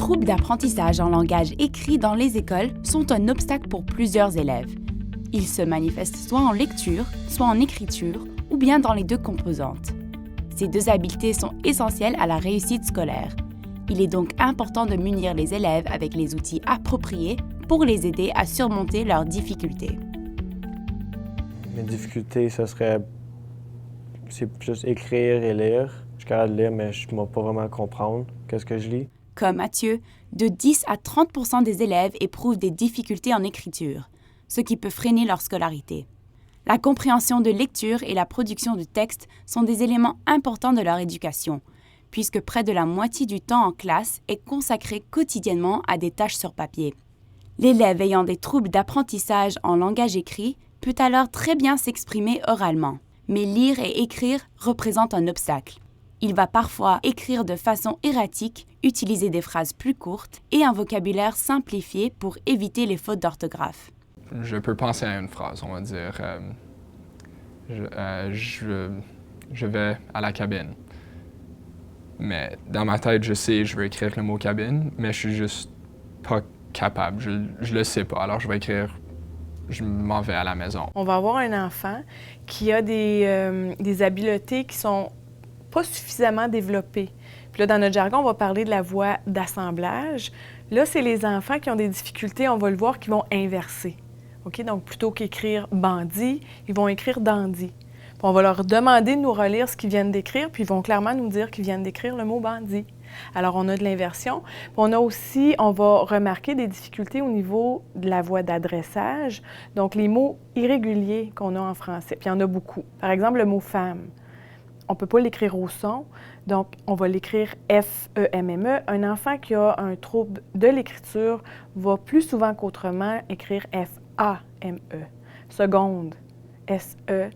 troubles d'apprentissage en langage écrit dans les écoles sont un obstacle pour plusieurs élèves. Ils se manifestent soit en lecture, soit en écriture, ou bien dans les deux composantes. Ces deux habiletés sont essentielles à la réussite scolaire. Il est donc important de munir les élèves avec les outils appropriés pour les aider à surmonter leurs difficultés. Mes difficultés, c'est juste écrire et lire. Je suis capable de lire, mais je ne vais pas vraiment comprendre qu'est-ce que je lis. Comme Mathieu, de 10 à 30 % des élèves éprouvent des difficultés en écriture, ce qui peut freiner leur scolarité. La compréhension de lecture et la production de texte sont des éléments importants de leur éducation, puisque près de la moitié du temps en classe est consacré quotidiennement à des tâches sur papier. L'élève ayant des troubles d'apprentissage en langage écrit peut alors très bien s'exprimer oralement, mais lire et écrire représentent un obstacle. Il va parfois écrire de façon erratique, utiliser des phrases plus courtes et un vocabulaire simplifié pour éviter les fautes d'orthographe. Je peux penser à une phrase, on va dire je vais à la cabine. Mais dans ma tête, je sais, je veux écrire le mot cabine, mais je suis juste pas capable, je le sais pas. Alors je vais écrire je m'en vais à la maison. On va avoir un enfant qui a des habiletés qui sont pas suffisamment développées. Puis là, dans notre jargon, on va parler de la voix d'assemblage. Là, c'est les enfants qui ont des difficultés, on va le voir, qui vont inverser. OK? Donc, plutôt qu'écrire bandit, ils vont écrire dandy. Puis on va leur demander de nous relire ce qu'ils viennent d'écrire, puis ils vont clairement nous dire qu'ils viennent d'écrire le mot bandit. Alors, on a de l'inversion. Puis on a aussi, on va remarquer des difficultés au niveau de la voix d'adressage, donc les mots irréguliers qu'on a en français. Puis il y en a beaucoup. Par exemple, le mot femme. On ne peut pas l'écrire au son, donc on va l'écrire F-E-M-M-E. Un enfant qui a un trouble de l'écriture va plus souvent qu'autrement écrire F-A-M-E. Seconde, S-E-G-O-N-D-E.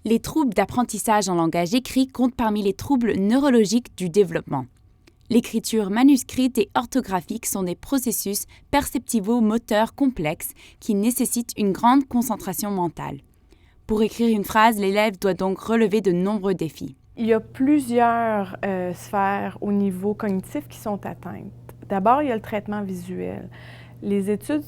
Les troubles d'apprentissage en langage écrit comptent parmi les troubles neurologiques du développement. L'écriture manuscrite et orthographique sont des processus perceptivo-moteurs complexes qui nécessitent une grande concentration mentale. Pour écrire une phrase, l'élève doit donc relever de nombreux défis. Il y a plusieurs sphères au niveau cognitif qui sont atteintes. D'abord, il y a le traitement visuel. Les études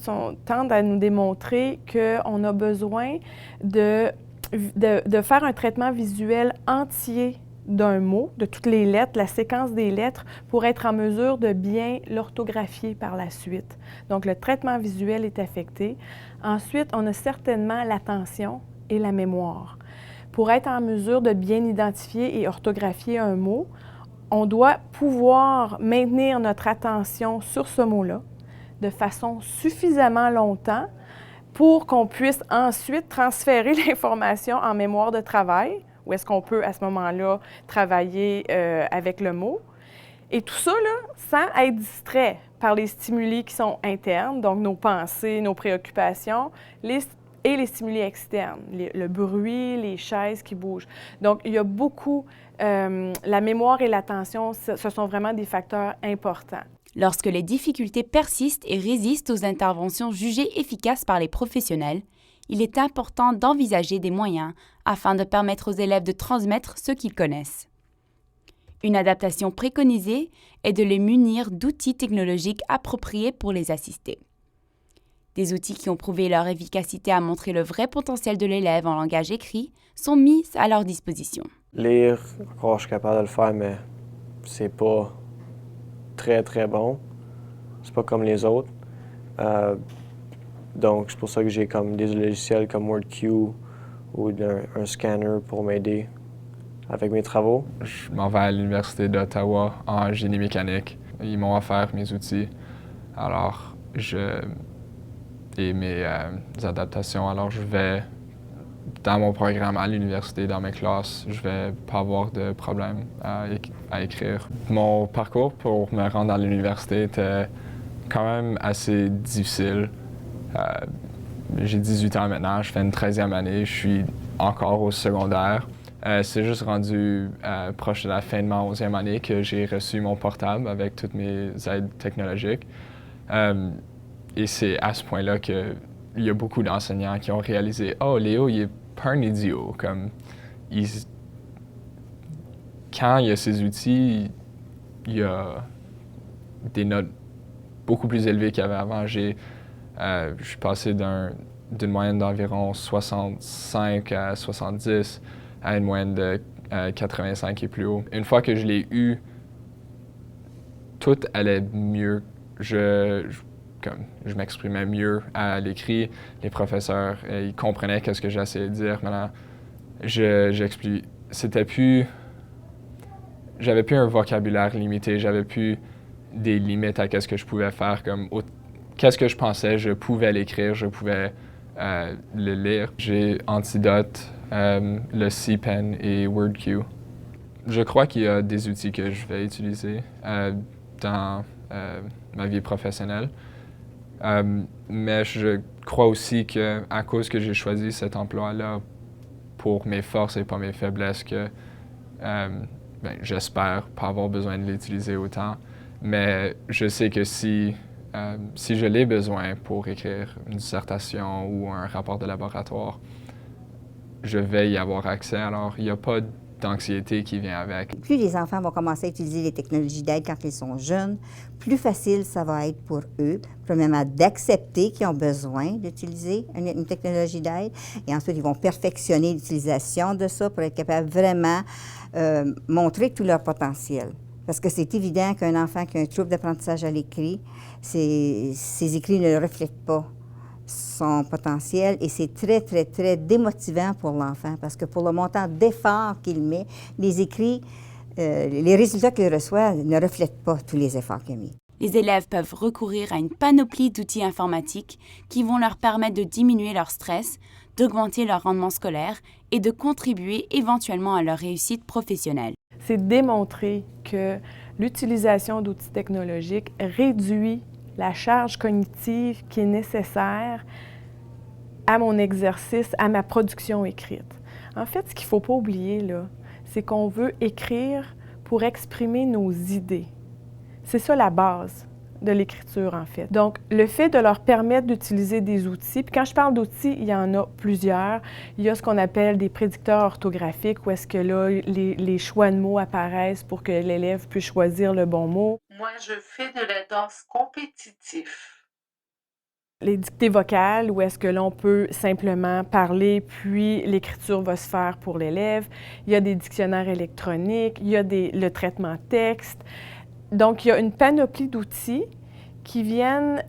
tendent à nous démontrer qu'on a besoin de faire un traitement visuel entier d'un mot, de toutes les lettres, la séquence des lettres, pour être en mesure de bien l'orthographier par la suite. Donc, le traitement visuel est affecté. Ensuite, on a certainement l'attention et la mémoire. Pour être en mesure de bien identifier et orthographier un mot, on doit pouvoir maintenir notre attention sur ce mot-là de façon suffisamment longtemps pour qu'on puisse ensuite transférer l'information en mémoire de travail, où est-ce qu'on peut à ce moment-là travailler avec le mot. Et tout ça, là, sans être distrait par les stimuli qui sont internes, donc nos pensées, nos préoccupations, et les stimuli externes, le bruit, les chaises qui bougent. Donc, il y a beaucoup, la mémoire et l'attention, ce sont vraiment des facteurs importants. Lorsque les difficultés persistent et résistent aux interventions jugées efficaces par les professionnels, il est important d'envisager des moyens afin de permettre aux élèves de transmettre ce qu'ils connaissent. Une adaptation préconisée est de les munir d'outils technologiques appropriés pour les assister. Des outils qui ont prouvé leur efficacité à montrer le vrai potentiel de l'élève en langage écrit sont mis à leur disposition. Lire, encore je suis capable de le faire, mais c'est pas très très bon. C'est pas comme les autres. Donc c'est pour ça que j'ai comme des logiciels comme WordQ ou un scanner pour m'aider avec mes travaux. Je m'en vais à l'Université d'Ottawa en génie mécanique. Ils m'ont offert mes outils. Alors, et mes adaptations. Alors, je vais, dans mon programme à l'université, dans mes classes, je vais pas avoir de problème à écrire. Mon parcours pour me rendre à l'université était quand même assez difficile. J'ai 18 ans maintenant, je fais une 13e année, je suis encore au secondaire. C'est juste rendu proche de la fin de ma 11e année que j'ai reçu mon portable avec toutes mes aides technologiques. Et c'est à ce point-là qu'il y a beaucoup d'enseignants qui ont réalisé « Oh, Léo, il est pas un idiot. » Comme, quand il y a ces outils, il y a des notes beaucoup plus élevées qu'il y avait avant. Je suis passé d'une moyenne d'environ 65 à 70 à une moyenne de 85 et plus haut. Une fois que je l'ai eu, tout allait mieux. Je m'exprimais mieux à l'écrit. Les professeurs, ils comprenaient ce que j'essayais de dire. Maintenant, j'explique. J'avais plus un vocabulaire limité. J'avais plus des limites à ce que je pouvais faire. Qu'est-ce que je pensais, je pouvais l'écrire, je pouvais le lire. J'ai Antidote, le CPEN et WordQ. Je crois qu'il y a des outils que je vais utiliser dans ma vie professionnelle. Mais je crois aussi qu'à cause que j'ai choisi cet emploi-là pour mes forces et pas mes faiblesses, que j'espère pas avoir besoin de l'utiliser autant. Mais je sais que si je l'ai besoin pour écrire une dissertation ou un rapport de laboratoire, je vais y avoir accès. Alors, il n'y a pas d'anxiété qui vient avec. Plus les enfants vont commencer à utiliser les technologies d'aide quand ils sont jeunes, plus facile ça va être pour eux, premièrement, d'accepter qu'ils ont besoin d'utiliser une technologie d'aide, et ensuite, ils vont perfectionner l'utilisation de ça pour être capables vraiment montrer tout leur potentiel. Parce que c'est évident qu'un enfant qui a un trouble d'apprentissage à l'écrit, ses écrits ne reflètent pas son potentiel et c'est très, très, très démotivant pour l'enfant parce que pour le montant d'efforts qu'il met, les écrits, les résultats qu'il reçoit ne reflètent pas tous les efforts qu'il a mis. Les élèves peuvent recourir à une panoplie d'outils informatiques qui vont leur permettre de diminuer leur stress, d'augmenter leur rendement scolaire et de contribuer éventuellement à leur réussite professionnelle. C'est démontré que l'utilisation d'outils technologiques réduit la charge cognitive qui est nécessaire à mon exercice, à ma production écrite. En fait, ce qu'il ne faut pas oublier, là, c'est qu'on veut écrire pour exprimer nos idées. C'est ça la base de l'écriture, en fait. Donc, le fait de leur permettre d'utiliser des outils, puis quand je parle d'outils, il y en a plusieurs. Il y a ce qu'on appelle des prédicteurs orthographiques, où est-ce que là, les choix de mots apparaissent pour que l'élève puisse choisir le bon mot. Moi, je fais de la danse compétitive. Les dictées vocales, où est-ce que l'on peut simplement parler, puis l'écriture va se faire pour l'élève. Il y a des dictionnaires électroniques, il y a le traitement texte. Donc, il y a une panoplie d'outils qui viennent,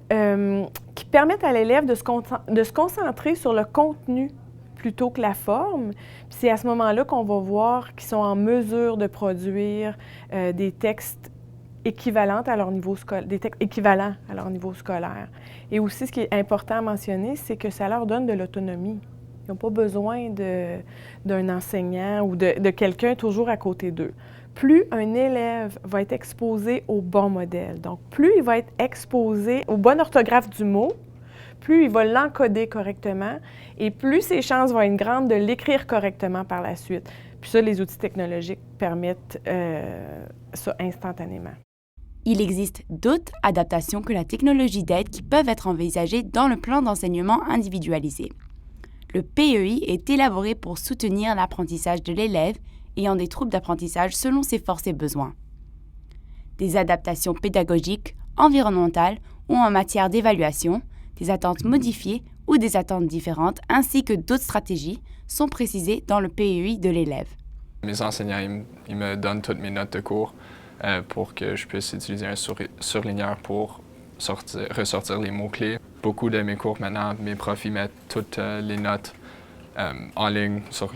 qui permettent à l'élève de se concentrer sur le contenu plutôt que la forme. Puis c'est à ce moment-là qu'on va voir qu'ils sont en mesure de produire des textes équivalents à leur niveau scolaire. Et aussi, ce qui est important à mentionner, c'est que ça leur donne de l'autonomie. Ils n'ont pas besoin d'un enseignant ou de quelqu'un toujours à côté d'eux. Plus un élève va être exposé au bon modèle, donc plus il va être exposé aux bonnes orthographes du mot, plus il va l'encoder correctement et plus ses chances vont être grandes de l'écrire correctement par la suite. Puis ça, les outils technologiques permettent ça instantanément. Il existe d'autres adaptations que la technologie d'aide qui peuvent être envisagées dans le plan d'enseignement individualisé. Le PEI est élaboré pour soutenir l'apprentissage de l'élève ayant des troubles d'apprentissage selon ses forces et besoins. Des adaptations pédagogiques, environnementales ou en matière d'évaluation, des attentes modifiées ou des attentes différentes, ainsi que d'autres stratégies sont précisées dans le PEI de l'élève. Mes enseignants, ils me donnent toutes mes notes de cours pour que je puisse utiliser un surligneur pour ressortir les mots-clés. Beaucoup de mes cours maintenant, mes profs, ils mettent toutes les notes en ligne sur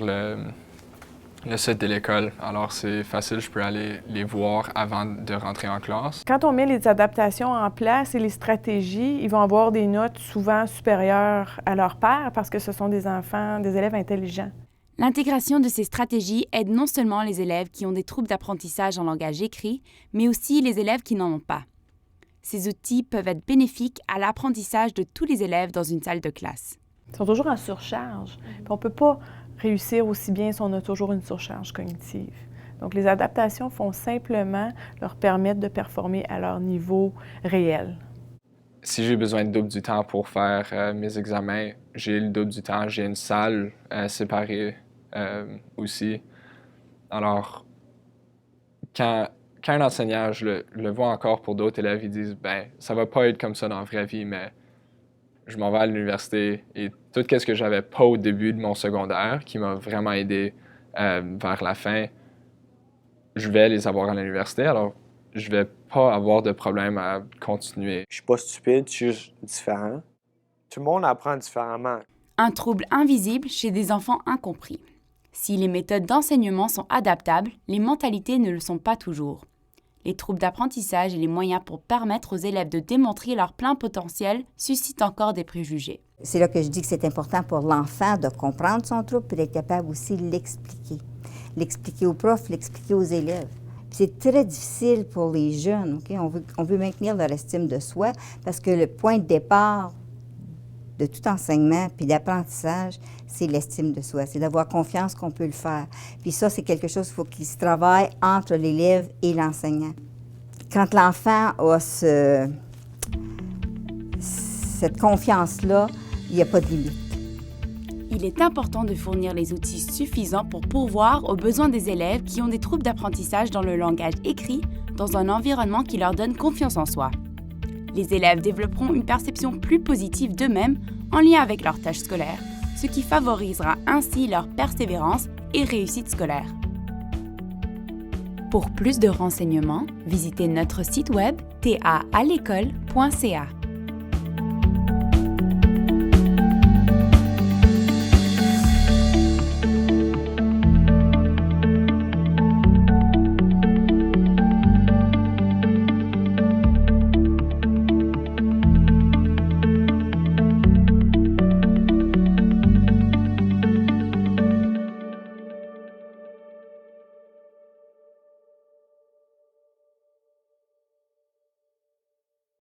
le site de l'école. Alors, c'est facile, je peux aller les voir avant de rentrer en classe. Quand on met les adaptations en place et les stratégies, ils vont avoir des notes souvent supérieures à leurs pairs parce que ce sont des enfants, des élèves intelligents. L'intégration de ces stratégies aide non seulement les élèves qui ont des troubles d'apprentissage en langage écrit, mais aussi les élèves qui n'en ont pas. Ces outils peuvent être bénéfiques à l'apprentissage de tous les élèves dans une salle de classe. Ils sont toujours en surcharge. Puis on ne peut pas réussir aussi bien si on a toujours une surcharge cognitive. Donc, les adaptations font simplement leur permettre de performer à leur niveau réel. Si j'ai besoin de double du temps pour faire mes examens, j'ai le double du temps. J'ai une salle séparée aussi. Alors, quand quand un enseignant, je le vois encore pour d'autres élèves, ils disent « ben ça va pas être comme ça dans la vraie vie, mais je m'en vais à l'université. » Et tout ce que j'avais pas au début de mon secondaire, qui m'a vraiment aidé vers la fin, je vais les avoir à l'université, alors je vais pas avoir de problème à continuer. Je suis pas stupide, je suis juste différent. Tout le monde apprend différemment. Un trouble invisible chez des enfants incompris. Si les méthodes d'enseignement sont adaptables, les mentalités ne le sont pas toujours. Les troubles d'apprentissage et les moyens pour permettre aux élèves de démontrer leur plein potentiel suscitent encore des préjugés. C'est là que je dis que c'est important pour l'enfant de comprendre son trouble et d'être capable aussi de l'expliquer. L'expliquer aux profs, l'expliquer aux élèves. Puis c'est très difficile pour les jeunes, OK? On veut maintenir leur estime de soi parce que le point de départ de tout enseignement puis d'apprentissage, c'est l'estime de soi. C'est d'avoir confiance qu'on peut le faire. Puis ça, c'est quelque chose qu'il faut qu'il se travaille entre l'élève et l'enseignant. Quand l'enfant a cette confiance-là, il n'y a pas de limite. Il est important de fournir les outils suffisants pour pourvoir aux besoins des élèves qui ont des troubles d'apprentissage dans le langage écrit, dans un environnement qui leur donne confiance en soi. Les élèves développeront une perception plus positive d'eux-mêmes en lien avec leurs tâches scolaires, ce qui favorisera ainsi leur persévérance et réussite scolaire. Pour plus de renseignements, visitez notre site web taal'ecole.ca.